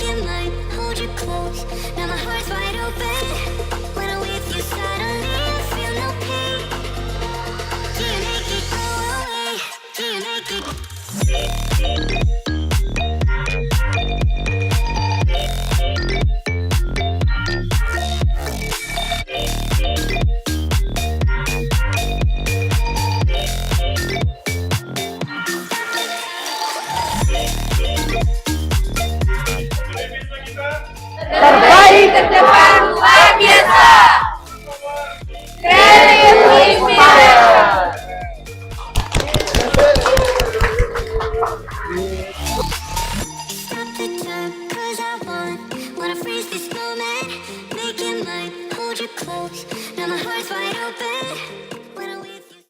it mine, hold you close. Now my heart's wide open. When I'm with you, suddenly I feel no pain. Do you make it go away? Do you make it? Terbaik ke depan luar biasa. Creative Inspire. Stop the time, 'cause I wanna freeze this moment. Make it mine, hold you close. Now my heart's wide open.